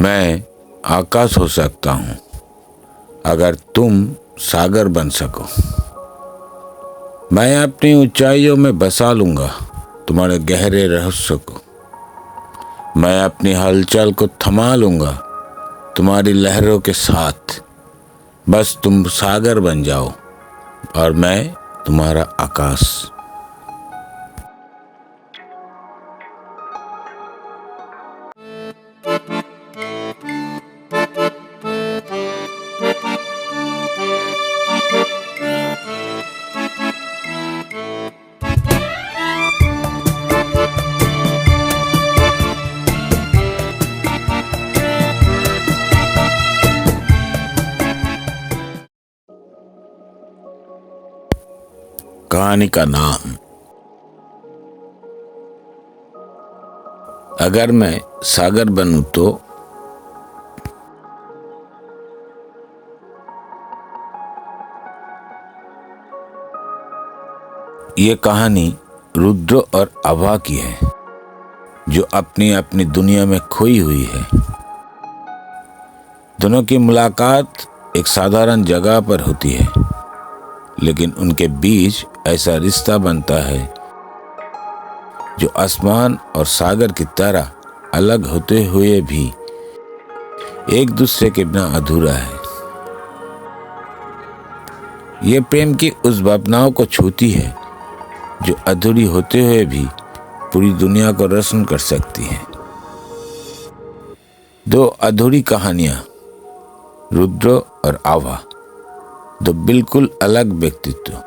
मैं आकाश हो सकता हूँ अगर तुम सागर बन सको। मैं अपनी ऊंचाइयों में बसा लूँगा तुम्हारे गहरे रहस्य को। मैं अपनी हलचल को थमा लूँगा तुम्हारी लहरों के साथ। बस तुम सागर बन जाओ और मैं तुम्हारा आकाश। कहानी का नाम, अगर मैं सागर बनूं तो। ये कहानी रुद्र और आभा की है, जो अपनी अपनी दुनिया में खोई हुई है। दोनों की मुलाकात एक साधारण जगह पर होती है, लेकिन उनके बीच ऐसा रिश्ता बनता है जो आसमान और सागर की तरह अलग होते हुए भी एक दूसरे के बिना अधूरा है। ये प्रेम की उस भावनाओं को छूती है जो अधूरी होते हुए भी पूरी दुनिया को रोशन कर सकती है। दो अधूरी कहानियां, रुद्र और आभा, दो बिल्कुल अलग व्यक्तित्व।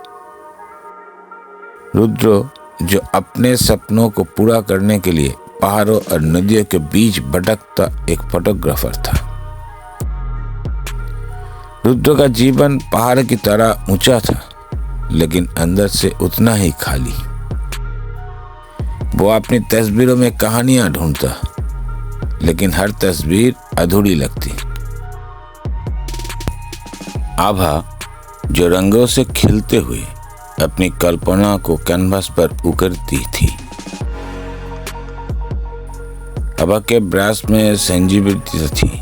रुद्र जो अपने सपनों को पूरा करने के लिए पहाड़ों और नदियों के बीच भटकता एक फोटोग्राफर था। रुद्र का जीवन पहाड़ की तरह ऊंचा था, लेकिन अंदर से उतना ही खाली। वो अपनी तस्वीरों में कहानियां ढूंढता, लेकिन हर तस्वीर अधूरी लगती। आभा जो रंगों से खिलते हुए अपनी कल्पना को कैनवास पर उकरती थी। आभा के ब्रश में सेंसिटिविटी थी,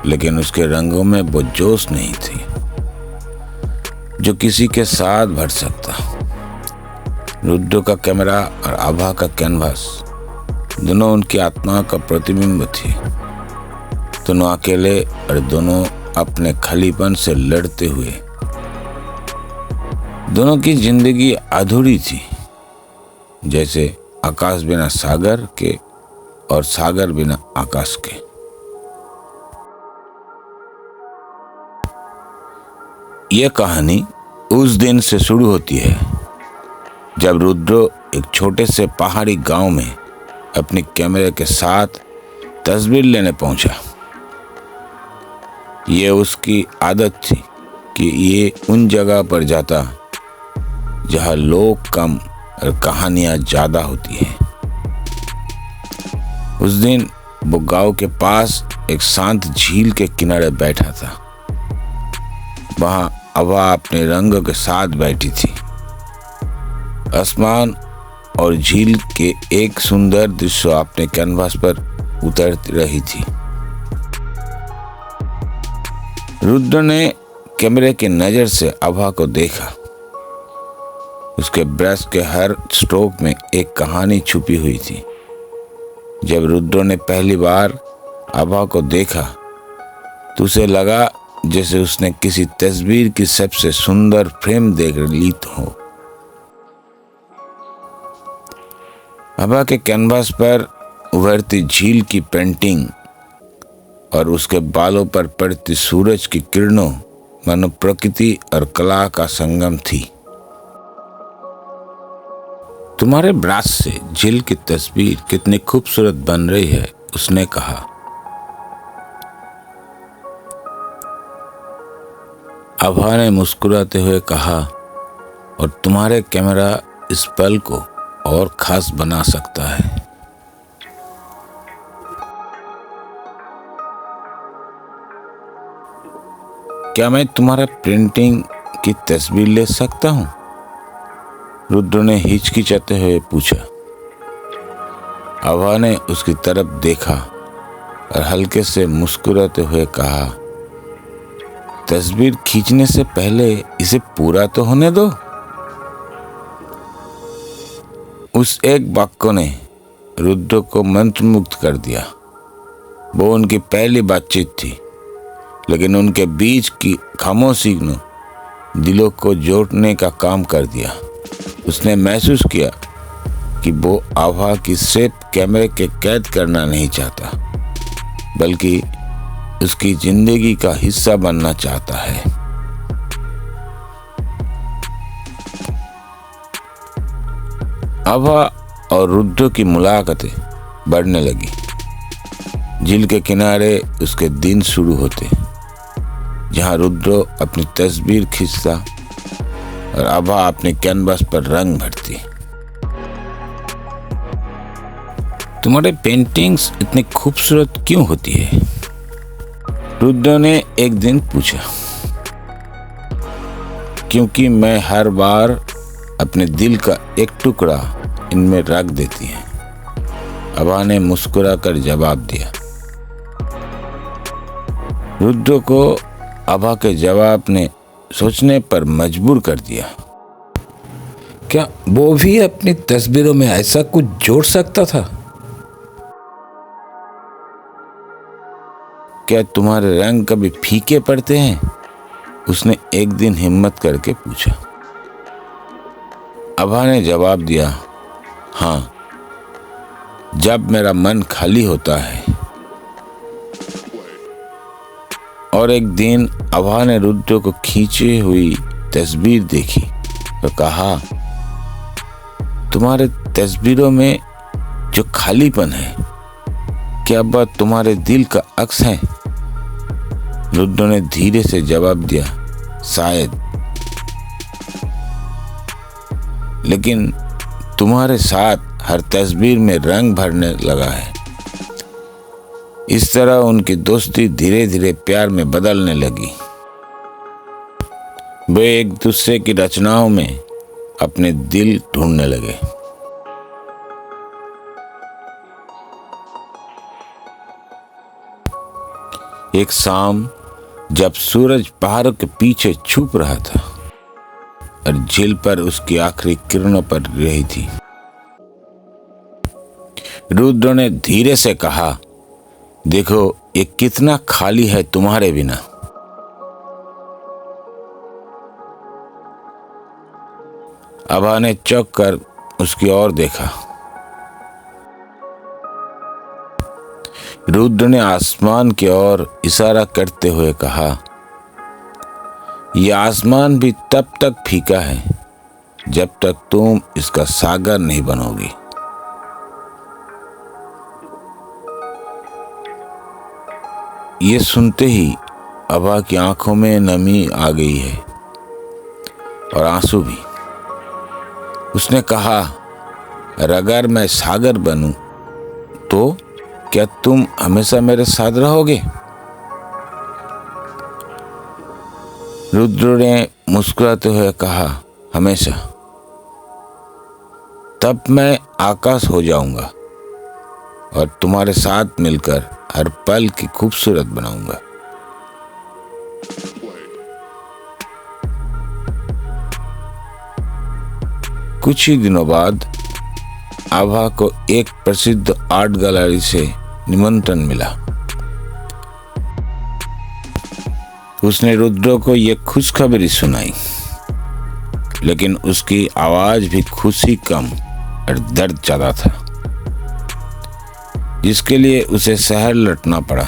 लेकिन उसके रंगों में वो जोश नहीं थी जो किसी के साथ भर सकता। रुद्र का कैमरा और आभा का कैनवास, दोनों उनकी आत्मा का प्रतिबिंब थे। दोनों अकेले और दोनों अपने खालीपन से लड़ते हुए। दोनों की जिंदगी अधूरी थी, जैसे आकाश बिना सागर के और सागर बिना आकाश के। यह कहानी उस दिन से शुरू होती है जब रुद्र एक छोटे से पहाड़ी गांव में अपने कैमरे के साथ तस्वीर लेने पहुंचा। ये उसकी आदत थी कि ये उन जगह पर जाता जहां लोग कम और कहानियां ज्यादा होती हैं। उस दिन वो गांव के पास एक शांत झील के किनारे बैठा था। वहां आभा अपने रंगों के साथ बैठी थी। आसमान और झील के एक सुंदर दृश्य अपने कैनवास पर उतर रही थी। रुद्र ने कैमरे की नजर से आभा को देखा। उसके ब्रश के हर स्ट्रोक में एक कहानी छुपी हुई थी। जब रुद्र ने पहली बार आभा को देखा तो उसे लगा जैसे उसने किसी तस्वीर की सबसे सुंदर फ्रेम देख ली हो। आभा के कैनवास पर उभरती झील की पेंटिंग और उसके बालों पर पड़ती सूरज की किरणों मानो प्रकृति और कला का संगम थी। तुम्हारे ब्रश से झील की तस्वीर कितनी खूबसूरत बन रही है, उसने कहा। आभा ने मुस्कुराते हुए कहा, और तुम्हारे कैमरा इस पल को और खास बना सकता है। क्या मैं तुम्हारा प्रिंटिंग की तस्वीर ले सकता हूं? रुद्र ने हिचकिचाते हुए पूछा। आभा ने उसकी तरफ देखा और हल्के से मुस्कुराते हुए कहा, तस्वीर खींचने से पहले इसे पूरा तो होने दो। उस एक वाक्य ने रुद्र को मंत्रमुग्ध कर दिया। वो उनकी पहली बातचीत थी, लेकिन उनके बीच की खामोशी ने दिलों को जोड़ने का काम कर दिया। उसने महसूस किया कि वो आभा की सिर्फ कैमरे के कैद करना नहीं चाहता, बल्कि उसकी जिंदगी का हिस्सा बनना चाहता है। आभा और रुद्र की मुलाकातें बढ़ने लगी। झील के किनारे उसके दिन शुरू होते, जहां रुद्र अपनी तस्वीर खींचता और आभा अपने कैनवास पर रंग भरती। तुम्हारे पेंटिंग्स इतनी खूबसूरत क्यों होती है? रुद्र ने एक दिन पूछा। क्योंकि मैं हर बार अपने दिल का एक टुकड़ा इनमें रख देती है, आभा ने मुस्कुराकर जवाब दिया। रुद्र को आभा के जवाब ने सोचने पर मजबूर कर दिया। क्या वो भी अपनी तस्वीरों में ऐसा कुछ जोड़ सकता था? क्या तुम्हारे रंग कभी फीके पड़ते हैं? उसने एक दिन हिम्मत करके पूछा। आभा ने जवाब दिया, हाँ, जब मेरा मन खाली होता है। और एक दिन आभा ने रुद्र को खींची हुई तस्वीर देखी और कहा, तुम्हारे तस्वीरों में जो खालीपन है, क्या वह तुम्हारे दिल का अक्स है? रुद्र ने धीरे से जवाब दिया, शायद, लेकिन तुम्हारे साथ हर तस्वीर में रंग भरने लगा है। इस तरह उनकी दोस्ती धीरे धीरे प्यार में बदलने लगी। वे एक दूसरे की रचनाओं में अपने दिल ढूंढने लगे। एक शाम जब सूरज पहाड़ों के पीछे छुप रहा था और झील पर उसकी आखिरी किरणों पर रही थी, रुद्र ने धीरे से कहा, देखो ये कितना खाली है तुम्हारे बिना। आभा ने चौंक कर उसकी ओर देखा। रुद्र ने आसमान की ओर इशारा करते हुए कहा, यह आसमान भी तब तक फीका है जब तक तुम इसका सागर नहीं बनोगी। ये सुनते ही आभा की आंखों में नमी आ गई है और आंसू भी। उसने कहा, अगर मैं सागर बनूं तो क्या तुम हमेशा मेरे साथ रहोगे? रुद्र ने मुस्कुराते हुए कहा, हमेशा। तब मैं आकाश हो जाऊंगा और तुम्हारे साथ मिलकर हर पल की खूबसूरत बनाऊंगा। कुछ ही दिनों बाद आभा को एक प्रसिद्ध आर्ट गैलरी से निमंत्रण मिला। उसने रुद्र को यह खुशखबरी सुनाई, लेकिन उसकी आवाज भी खुशी कम और दर्द ज्यादा था, जिसके लिए उसे शहर लौटना पड़ा।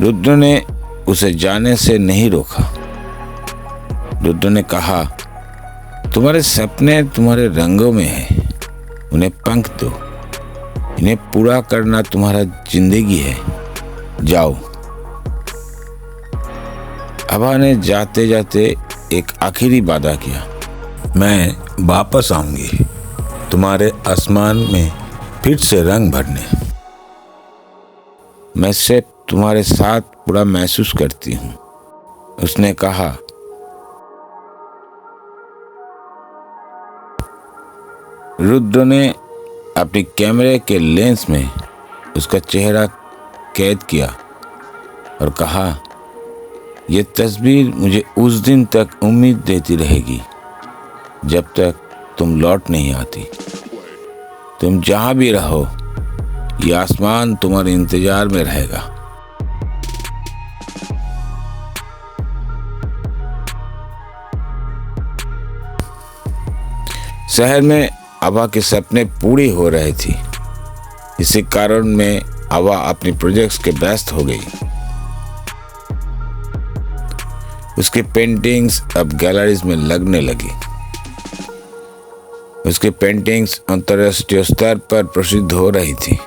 रुद्र ने उसे जाने से नहीं रोका। रुद्र ने कहा, तुम्हारे सपने तुम्हारे रंगों में हैं, उन्हें पंख दो, इन्हें पूरा करना तुम्हारा जिंदगी है, जाओ। आभा ने जाते जाते एक आखिरी वादा किया, मैं वापस आऊंगी तुम्हारे आसमान में फिर से रंग भरने। मैं सिर्फ तुम्हारे साथ पूरा महसूस करती हूँ, उसने कहा। रुद्र ने अपनी कैमरे के लेंस में उसका चेहरा कैद किया और कहा, यह तस्वीर मुझे उस दिन तक उम्मीद देती रहेगी जब तक तुम लौट नहीं आती। तुम जहां भी रहो, ये आसमान तुम्हारे इंतजार में रहेगा। शहर में आभा के सपने पूरे हो रहे थे। इसी कारण में आभा अपनी प्रोजेक्ट्स के व्यस्त हो गई। उसकी पेंटिंग्स अब गैलरीज में लगने लगी। उसकी पेंटिंग्स अंतर्राष्ट्रीय स्तर पर प्रसिद्ध हो रही थी।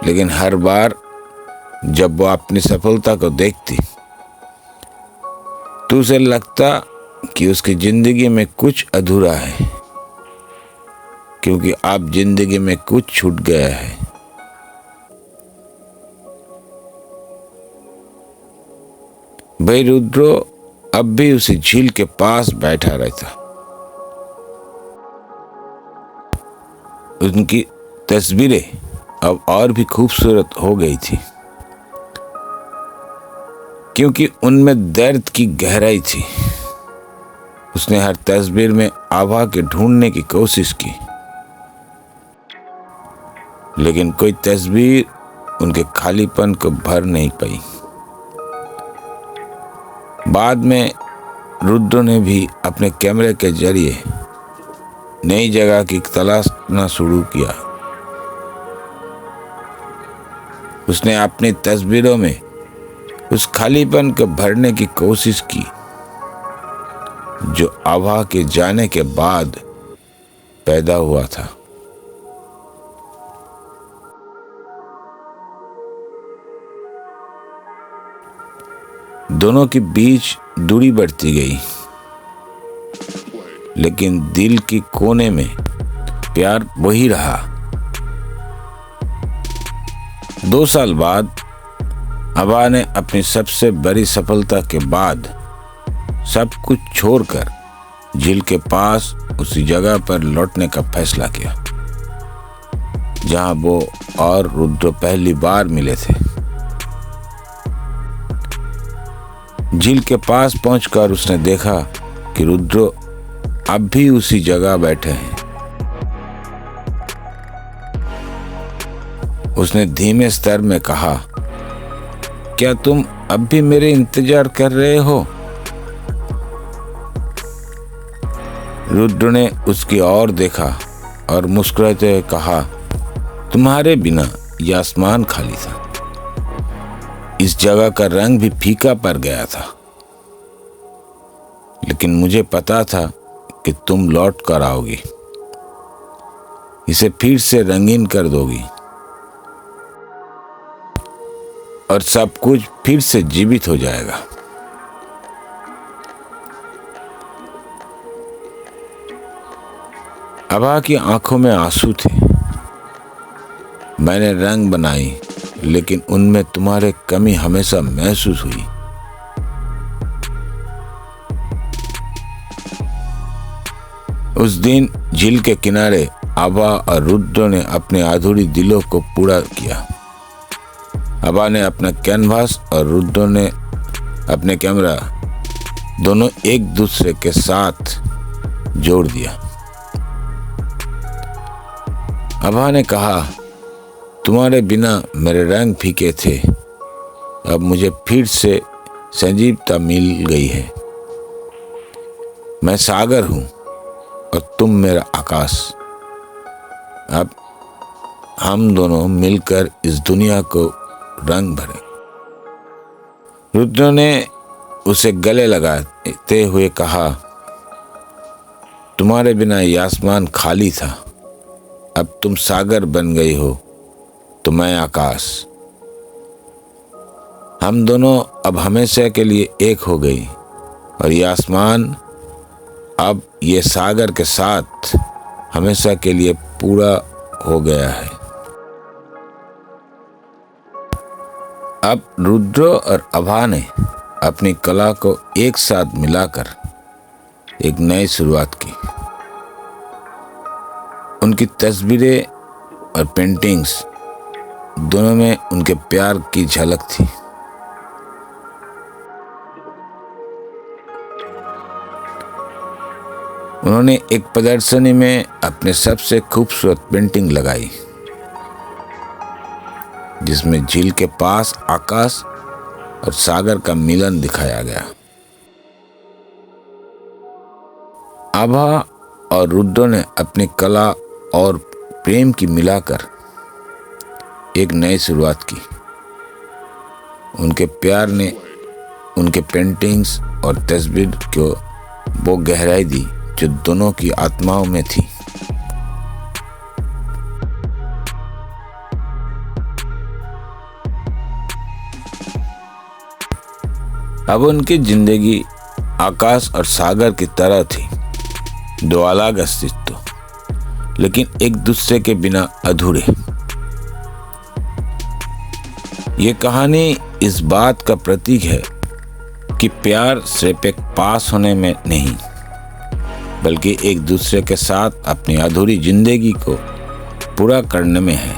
लेकिन हर बार जब वो अपनी सफलता को देखती तो उसे लगता कि उसकी जिंदगी में कुछ अधूरा है, क्योंकि अब जिंदगी में कुछ छूट गया है। भाई रुद्रो अब भी उसी झील के पास बैठा रहता। उनकी तस्वीरें अब और भी खूबसूरत हो गई थी, क्योंकि उनमें दर्द की गहराई थी। उसने हर तस्वीर में आभा के ढूंढने की कोशिश की, लेकिन कोई तस्वीर उनके खालीपन को भर नहीं पाई। बाद में रुद्र ने भी अपने कैमरे के जरिए नई जगह की तलाश करना शुरू किया। उसने अपनी तस्वीरों में उस खालीपन को भरने की कोशिश की जो आभा के जाने के बाद पैदा हुआ था। दोनों के बीच दूरी बढ़ती गई, लेकिन दिल की कोने में प्यार वही रहा। 2 साल बाद आभा ने अपनी सबसे बड़ी सफलता के बाद सब कुछ छोड़कर झील के पास उसी जगह पर लौटने का फैसला किया जहां वो और रुद्र पहली बार मिले थे। झील के पास पहुंचकर उसने देखा कि रुद्र अब भी उसी जगह बैठे हैं। उसने धीमे स्वर में कहा, क्या तुम अब भी मेरे इंतजार कर रहे हो? रुद्र ने उसकी ओर देखा और मुस्कुराते हुए कहा, तुम्हारे बिना यह आसमान खाली था। इस जगह का रंग भी फीका पड़ गया था, लेकिन मुझे पता था कि तुम लौट कर आओगी, इसे फिर से रंगीन कर दोगी और सब कुछ फिर से जीवित हो जाएगा। आभा की आंखों में आंसू थे। मैंने रंग बनाई, लेकिन उनमें तुम्हारी कमी हमेशा महसूस हुई। उस दिन झील के किनारे आभा और रुद्र ने अपने अधूरी दिलों को पूरा किया। आभा ने अपना कैनवास और रुद्र ने अपने कैमरा, दोनों एक दूसरे के साथ जोड़ दिया। आभा ने कहा, तुम्हारे बिना मेरे रंग फीके थे, अब मुझे फिर से सजीवता मिल गई है। मैं सागर हूं और तुम मेरा आकाश। अब हम दोनों मिलकर इस दुनिया को रंग भरे। रुद्र ने उसे गले लगाते हुए कहा, तुम्हारे बिना यह आसमान खाली था, अब तुम सागर बन गई हो तो मैं आकाश। हम दोनों अब हमेशा के लिए एक हो गई और ये आसमान अब ये सागर के साथ हमेशा के लिए पूरा हो गया है। अब रुद्र और आभा ने अपनी कला को एक साथ मिलाकर एक नई शुरुआत की। उनकी तस्वीरें और पेंटिंग्स दोनों में उनके प्यार की झलक थी। उन्होंने एक प्रदर्शनी में अपने सबसे खूबसूरत पेंटिंग लगाई, जिसमें झील के पास आकाश और सागर का मिलन दिखाया गया। आभा और रुद्र ने अपनी कला और प्रेम की मिलाकर एक नई शुरुआत की। उनके प्यार ने उनके पेंटिंग्स और तस्वीर को वो गहराई दी जो दोनों की आत्माओं में थी। अब उनकी जिंदगी आकाश और सागर की तरह थी, दो अलग अस्तित्व, लेकिन एक दूसरे के बिना अधूरे। ये कहानी इस बात का प्रतीक है कि प्यार सिर्फ एक पास होने में नहीं, बल्कि एक दूसरे के साथ अपनी अधूरी जिंदगी को पूरा करने में है।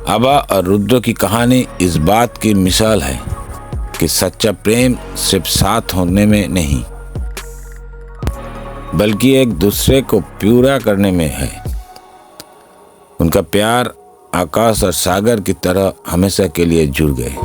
आभा और रुद्र की कहानी इस बात की मिसाल है कि सच्चा प्रेम सिर्फ साथ होने में नहीं, बल्कि एक दूसरे को पूरा करने में है। उनका प्यार आकाश और सागर की तरह हमेशा के लिए जुड़ गए।